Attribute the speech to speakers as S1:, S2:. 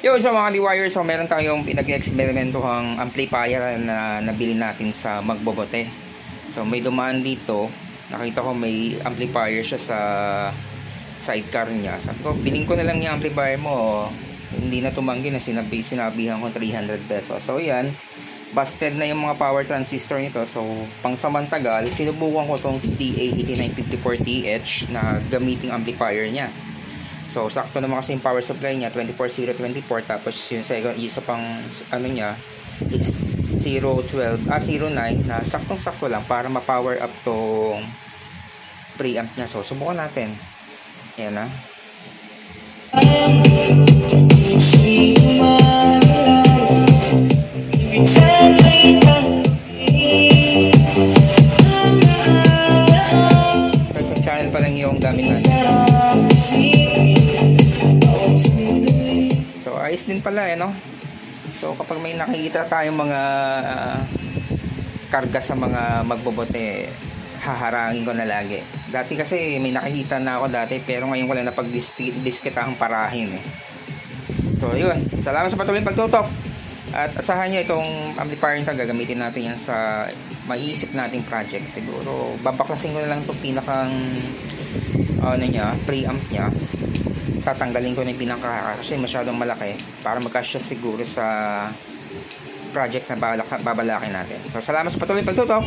S1: Yo, sa mga D-Wire, so meron tayong pinag-experimentuhang amplifier na nabili natin sa Magbobote. So may dumaan dito, nakita ko may amplifier siya sa sidecar niya. Sabi ko, biling ko na lang yung amplifier mo. Hindi na tumanggi na sinabihan ko 300 pesos. So yan, busted na yung mga power transistor nito. So pang samantagal, sinubukan ko tong TA8954TH na gamiting amplifier niya. So sakto naman kasi yung power supply niya 24024, tapos yung second isa pang ano niya is 09 na saktong-sakto lang para ma-power up tong preamp niya. So subukan natin. Ayan na. So sa channel pa lang yung gamit natin. So ayos din pala no. So kapag may nakikita tayong mga karga sa mga Magbobote, haharangin ko na lagi. Dati kasi may nakikita na ako dati, pero ngayon ko lang napag-disketahang parahin eh. So yun, salamat sa patuloy pagtutok. At asahan nyo itong amplifier nito, gagamitin natin yan sa maiisip nating project. Siguro babaklasin ko na lang itong pinakang preamp nya. Tatanggalin ko na yung pinaka kasi masyadong malaki para magkasya siguro sa project na babalakin natin. So salamat sa patuloy pagtutok.